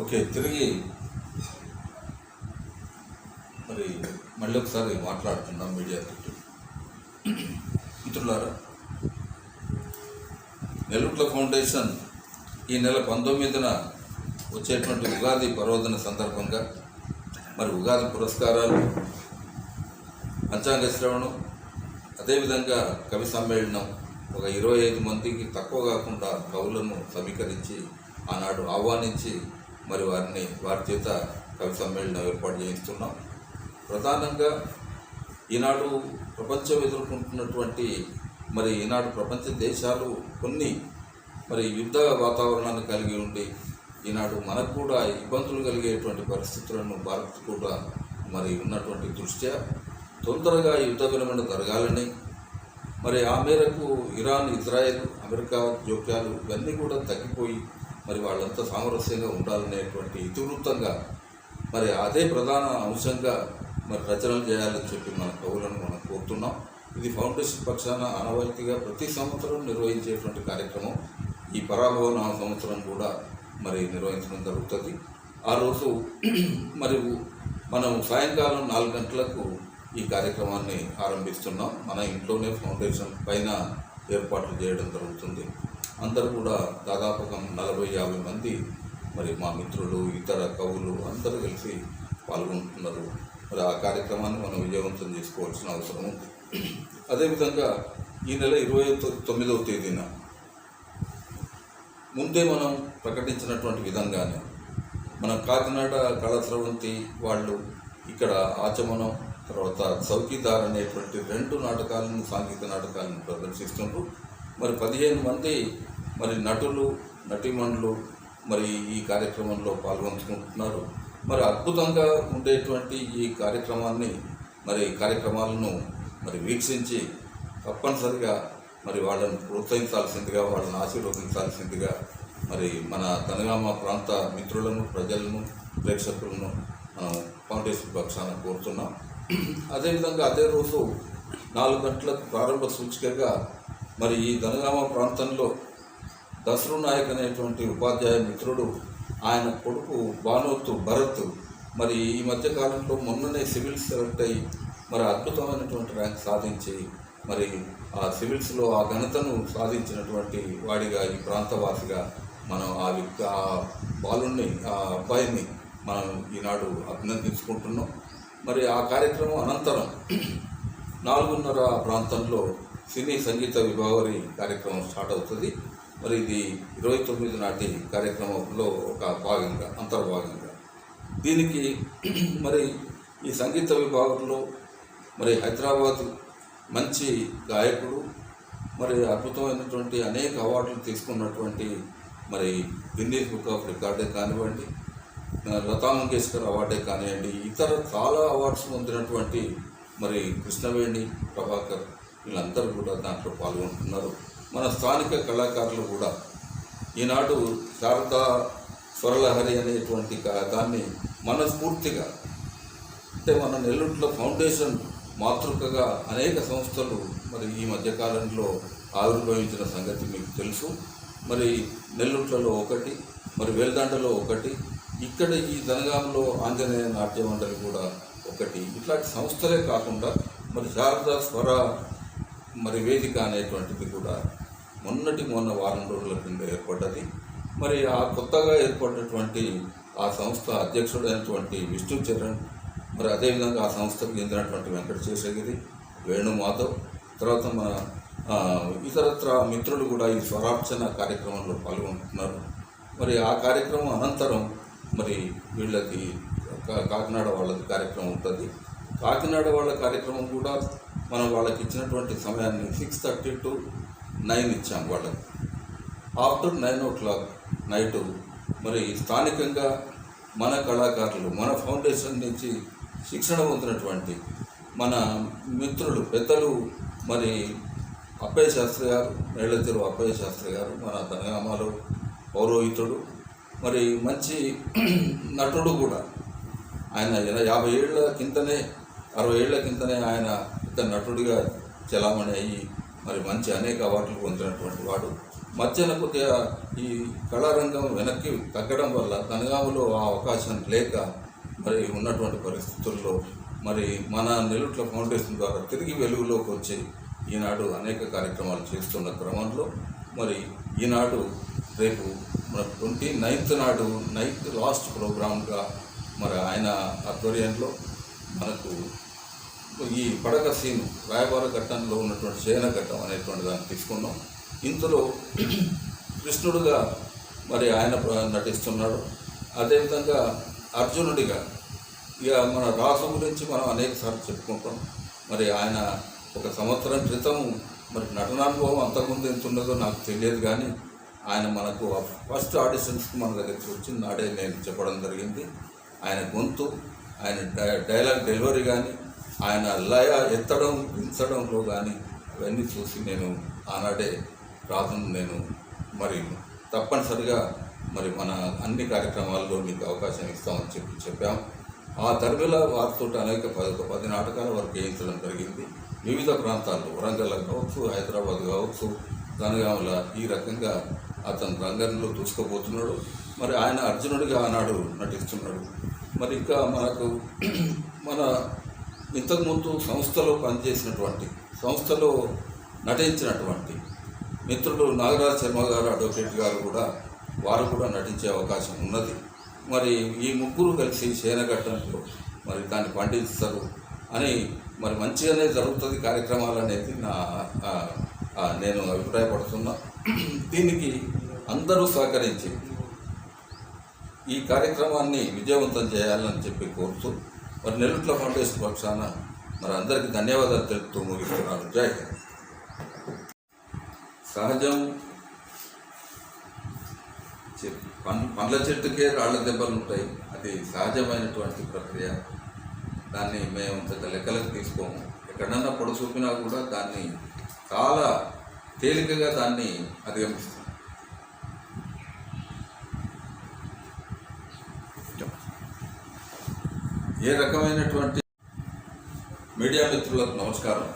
Okay, తిరిగి మళ్ళీ ఒకసారి మాట్లాడుతున్నాం మీడియా తోటి. మిత్రులారా, నెల్లుట్ల ఫౌండేషన్ ఈ నెల 19న వచ్చేటువంటి ఉగాది పర్వదిన సందర్భంగా ఉగాది పురస్కారాలు, పంచాంగ శ్రవణం, అదేవిధంగా కవి సమ్మేళనం ఒక 25 మందికి తక్కువ కాకుండా కవులను సమీకరించి ఆనాడు ఆహ్వానించి వారి చేత కవి సమ్మేళనం ఏర్పాటు చేయిస్తున్నాం. ప్రధానంగా ఈనాడు ప్రపంచం ఎదుర్కొంటున్నటువంటి ఈనాడు ప్రపంచ దేశాలు కొన్ని యుద్ధ వాతావరణాన్ని కలిగి ఉండి ఈనాడు మనకు కూడా ఇబ్బందులు కలిగేటువంటి పరిస్థితులను భారత్ కూడా ఉన్నటువంటి దృష్ట్యా తొందరగా యుద్ధ విరమణ జరగాలని, ఆ మేరకు ఇరాన్, ఇజ్రాయెల్, అమెరికా జోక్యాలు ఇవన్నీ కూడా తగ్గిపోయి వాళ్ళంతా సామరస్యంగా ఉండాలనేటువంటి ఇతివృత్తంగా అదే ప్రధాన అంశంగా రచనలు చేయాలని చెప్పి మన కవులను మనం కోరుతున్నాం. ఇది ఫౌండేషన్ పక్షాన ఆనవాయితీగా ప్రతి సంవత్సరం నిర్వహించేటువంటి కార్యక్రమం. ఈ పరాభవన సంవత్సరం కూడా నిర్వహించడం జరుగుతుంది. ఆ రోజు మనం సాయంకాలం 4 గంటలకు ఈ కార్యక్రమాన్ని ఆరంభిస్తున్నాం. మన ఇంట్లోనే ఫౌండేషన్ పైన ఏర్పాట్లు చేయడం జరుగుతుంది. అందరూ కూడా దాదాపుగా 40-50 మంది మా మిత్రులు, ఇతర కవులు అందరూ కలిసి పాల్గొంటున్నారు. ఆ కార్యక్రమాన్ని మనం విజయవంతం చేసుకోవాల్సిన అవసరం ఉంది. అదేవిధంగా ఈ నెల 29వ తేదీన ముందే మనం ప్రకటించినటువంటి విధంగానే కాకినాడ కళాస్రవంతి వాళ్ళు ఇక్కడ ఆచమనం, తర్వాత చౌకీదార్ అనేటువంటి 2 నాటకాలను, సాంఘిక నాటకాలను ప్రదర్శిస్తున్నారు. 15 మంది నటులు, నటీమణులు ఈ కార్యక్రమంలో పాల్గొంటున్నారు. అద్భుతంగా ఉండేటువంటి ఈ కార్యక్రమాలను వీక్షించి తప్పనిసరిగా వాళ్ళని ప్రోత్సహించాల్సిందిగా, వాళ్ళని ఆశీర్వదించాల్సిందిగా మన జనగామ ప్రాంత మిత్రులను, ప్రజలను, ప్రేక్షకులను ఫౌండేషన్ పక్షాన కోరుతున్నాం. అదేవిధంగా అదే రోజు 4 గంటలకు ప్రారంభ సూచికగా ఈ జనగామ ప్రాంతంలో దసరు నాయక్ అనేటువంటి ఉపాధ్యాయ మిత్రుడు, ఆయన కొడుకు బానోతు భరత్ ఈ మధ్యకాలంలో మొన్ననే సివిల్స్ సెలెక్ట్ అయ్యి అద్భుతమైనటువంటి ర్యాంక్ సాధించి ఆ సివిల్స్లో ఆ ఘనతను సాధించినటువంటి వాడిగా, ఈ ప్రాంతవాసిగా మనం ఆ బాలుని, ఆ అబ్బాయిని మనం ఈనాడు అభినందించుకుంటున్నాం. ఆ కార్యక్రమం అనంతరం 4:30 ప్రాంతంలో సినీ సంగీత విభావరి కార్యక్రమం స్టార్ట్ అవుతుంది. ఇది 29 నాటి కార్యక్రమంలో ఒక భాగంగా, అంతర్భాగంగా దీనికి ఈ సంగీత విభాగంలో హైదరాబాద్ మంచి గాయకుడు, అద్భుతమైనటువంటి అనేక అవార్డులు తీసుకున్నటువంటి గిన్నీస్ బుక్ ఆఫ్ రికార్డే కానివ్వండి, లతా మంగేష్కర్ అవార్డే కానివ్వండి, ఇతర చాలా అవార్డ్స్ పొందినటువంటి కృష్ణవేణి, ప్రభాకర్ వీళ్ళందరూ కూడా దాంట్లో పాల్గొంటున్నారు. మన స్థానిక కళాకారులు కూడా ఈనాడు శారదా స్వరలహరి అనేటువంటి దాన్ని మనస్ఫూర్తిగా, అంటే మన నెల్లుట్ల ఫౌండేషన్ మాతృకగా అనేక సంస్థలు ఈ మధ్యకాలంలో ఆవిర్భవించిన సంగతి మీకు తెలుసు. నెల్లుట్లలో ఒకటి, వేల్దాండలో ఒకటి, ఇక్కడ ఈ జనగాంలో ఆంజనేయ నాట్య మండలి కూడా ఒకటి. ఇట్లాంటి సంస్థలే కాకుండా శారదా స్వర వేదిక అనేటువంటిది కూడా మొన్న వారం రోజుల కింద ఏర్పడ్డది. ఆ కొత్తగా ఏర్పడినటువంటి ఆ సంస్థ అధ్యక్షుడైనటువంటి విష్ణు చరణ్, అదేవిధంగా ఆ సంస్థకు చెందినటువంటి వెంకట శేషగిరి, వేణుమాధవ్, తర్వాత మన ఇతరత్ర మిత్రులు కూడా ఈ స్వరార్చన కార్యక్రమంలో పాల్గొంటున్నారు. ఆ కార్యక్రమం అనంతరం వీళ్ళకి కాకినాడ వాళ్ళది కార్యక్రమం ఉంటుంది. కాకినాడ వాళ్ళ కార్యక్రమం కూడా మనం వాళ్ళకి ఇచ్చినటువంటి సమయాన్ని 6:30 to 9 ఇచ్చాం వాళ్ళకి. ఆఫ్టర్ 9 o'clock నైటు స్థానికంగా మన కళాకారులు, మన ఫౌండేషన్ నుంచి శిక్షణ పొందినటువంటి మన మిత్రులు, పెద్దలు అప్పయ్య శాస్త్రి గారు, మేళ్ళచెరువు అప్పయ్య శాస్త్రి గారు మన జనగామలో పౌరోహితుడు, మరి మంచి నటుడు కూడా. ఆయన 50 ఏళ్ల కిందనే 60 ఏళ్ల కిందనే ఆయన పెద్ద నటుడిగా చలామణి అయ్యి మరి మంచి అనేక అవార్డులు పొందినటువంటి వాడు. మధ్యన కొద్దిగా ఈ కళారంగం వెనక్కి తగ్గడం వల్ల జనగామలో ఆ అవకాశం లేక మరి ఉన్నటువంటి పరిస్థితుల్లో మరి మన నెల్లుట్ల ఫౌండేషన్ ద్వారా తిరిగి వెలుగులోకి వచ్చి ఈనాడు అనేక కార్యక్రమాలు చేస్తున్న క్రమంలో మరి ఈనాడు రేపు మన 29th నాడు నైట్ లాస్ట్ ప్రోగ్రామ్గా మరి ఆయన ఆధ్వర్యంలో మనకు ఈ పడక సీన్ రాయబార ఘట్టంలో ఉన్నటువంటి శయన ఘట్టం అనేటువంటి దాన్ని తీసుకున్నాం. ఇందులో కృష్ణుడుగా మరి ఆయన నటిస్తున్నాడు. అదేవిధంగా అర్జునుడిగా ఇక మన రాసు గురించి మనం అనేకసార్లు చెప్పుకుంటాం. మరి ఆయన 1 సంవత్సరం క్రితం మరి నటనానుభవం అంతకుముందు ఎంత ఉన్నదో నాకు తెలియదు, కానీ ఆయన మనకు ఫస్ట్ ఆడిషన్స్కి మన దగ్గరికి వచ్చిన నాడే నేను చెప్పడం జరిగింది. ఆయన గొంతు, ఆయన డైలాగ్ డెలివరీ కానీ, ఆయన లయ ఎత్తడం దించడంలో కానీ అవన్నీ చూసి నేను ఆనాడే రాజును నేను మరి తప్పనిసరిగా మరి మన అన్ని కార్యక్రమాల్లో మీకు అవకాశం ఇస్తామని చెప్పాం. ఆ తరగల వారితో అనేక 10 నాటకాల వరకు వేయించడం జరిగింది. వివిధ ప్రాంతాల్లో వరంగల్ కావచ్చు, హైదరాబాద్ కావచ్చు, జనగామల ఈ రకంగా అతను రంగంలో దూసుకుపోతున్నాడు. మరి ఆయన అర్జునుడిగా ఆనాడు నటిస్తున్నాడు. మరి ఇంకా మనకు మన ఇంతకుముందు సంస్థలో పనిచేసినటువంటి, సంస్థలో నటించినటువంటి మిత్రులు నాగరాజ్ శర్మ గారు, అడ్వకేట్ గారు కూడా వారు కూడా నటించే అవకాశం ఉన్నది. మరి ఈ ముగ్గురు కలిసి శయనఘట్టంలో మరి దాన్ని పండిస్తారు అని మరి మంచిగానే జరుగుతుంది కార్యక్రమాలు అనేది నేను అభిప్రాయపడుతున్నా. దీనికి అందరూ సహకరించి ఈ కార్యక్రమాన్ని విజయవంతం చేయాలని చెప్పి కోరుతూ మరి నెల్లుట్ల ఫౌండేషన్ పక్షాన మరి అందరికీ ధన్యవాదాలు తెలుపుతూ ముగిస్తున్నాను. జై హింద్. సహజం పండ్ల చెట్టుకే రాళ్ల దెబ్బలు ఉంటాయి. అది సహజమైనటువంటి ప్రక్రియ. దాన్ని మేము పెద్ద లెక్కలకు తీసుకోము. ఎక్కడన్నా పొడ చూపినా కూడా దాన్ని చాలా తేలికగా దాన్ని అధిగమిస్తాం. ఏ రకమైనటువంటి మీడియా మిత్రులకు నమస్కారం.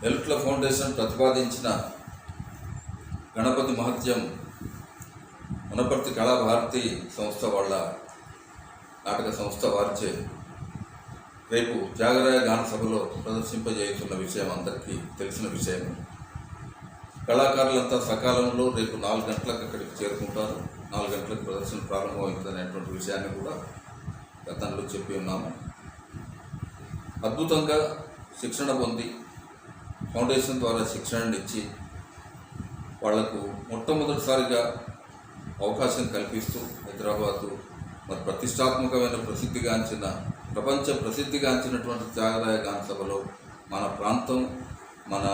నెల్లుట్ల ఫౌండేషన్ ప్రతిపాదించిన గణపతి మహత్యం వనపర్తి కళాభారతి సంస్థ వాళ్ళ నాటక సంస్థ వారిచే రేపు త్యాగరాయ గాన సభలో ప్రదర్శింపజేస్తున్న విషయం అందరికీ తెలిసిన విషయం. కళాకారులంతా సకాలంలో రేపు 4 గంటలకు అక్కడికి చేరుకుంటారు. 4 గంటలకు ప్రదర్శన ప్రారంభమవుతుందనేటువంటి విషయాన్ని కూడా గతంలో చెప్పి ఉన్నాము. అద్భుతంగా శిక్షణ పొంది ఫౌండేషన్ ద్వారా శిక్షణను ఇచ్చి వాళ్లకు మొట్టమొదటిసారిగా అవకాశం కల్పిస్తూ హైదరాబాదు మరి ప్రతిష్టాత్మకమైన ప్రపంచ ప్రసిద్ధిగాంచినటువంటి త్యాగరాయ గాన సభలో మన ప్రాంతం మన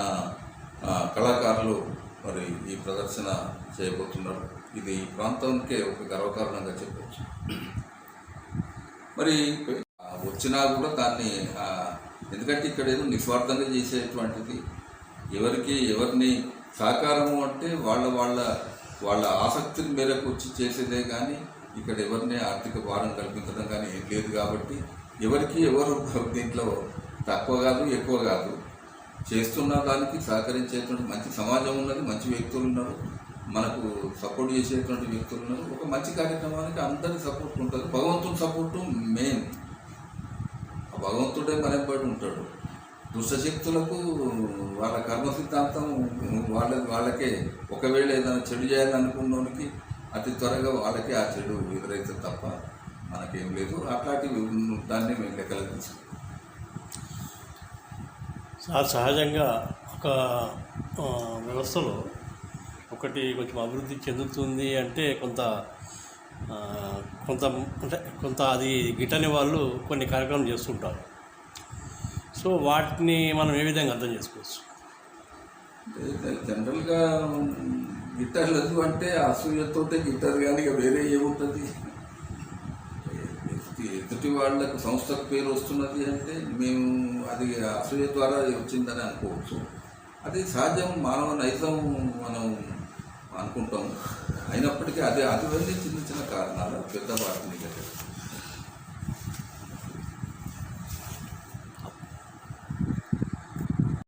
కళాకారులు మరి ఈ ప్రదర్శన చేయబోతున్నారు. ఇది ఈ ప్రాంతానికే ఒక గర్వకారణంగా చెప్పవచ్చు. మరి వచ్చినా కూడా దాన్ని ఎందుకంటే ఇక్కడ ఏదో నిస్వార్థంగా చేసేటువంటిది, ఎవరిని సహకారము అంటే వాళ్ళ ఆసక్తి మేరకు వచ్చి చేసేదే కానీ ఇక్కడ ఎవరిని ఆర్థిక భారం కల్పించడం కానీ ఏం లేదు. కాబట్టి ఎవరు దీంట్లో తక్కువ కాదు ఎక్కువ కాదు. చేస్తున్న దానికి సహకరించేటువంటి మంచి సమాజం ఉన్నది, మంచి వ్యక్తులు ఉన్నారు, మనకు సపోర్ట్ చేసేటువంటి వ్యక్తులు ఉన్నారు. ఒక మంచి కార్యక్రమానికి అందరి సపోర్ట్ ఉంటుంది. భగవంతుని సపోర్టు మెయిన్. ఆ భగవంతుడే మనబడి ఉంటాడు. దుష్టశక్తులకు వాళ్ళ కర్మ సిద్ధాంతం వాళ్ళకే. ఒకవేళ ఏదైనా చెడు చేయాలనుకున్నోనికి అతి త్వరగా వాళ్ళకే ఆ చెడు ఎదురైతే తప్ప మనకేం లేదు. అట్లాంటి దాన్ని మేము లెక్కలకు తీసుకుంటాం. సహజంగా ఒక వ్యవస్థలో ఒకటి కొంచెం అభివృద్ధి చెందుతుంది అంటే కొంత అది గిట్టని వాళ్ళు కొన్ని కార్యక్రమాలు చేస్తుంటారు. సో వాటిని మనం ఏ విధంగా అర్థం చేసుకోవచ్చు? జనరల్గా గిట్టర్లేదు అంటే అసూయతోటే గిట్టారు, కానీ ఇక వేరే ఏముంటుంది? ఎదుటి వాళ్ళకు సంస్థకు పేరు వస్తున్నది అంటే మేము అది అసూయ ద్వారా వచ్చిందని అనుకోవచ్చు. అది సహజం, మానవ నైజం మనం అనుకుంటాం. అయినప్పటికీ అదే అటువంటి చిన్న చిన్న కారణాలు పెద్ద వాటిని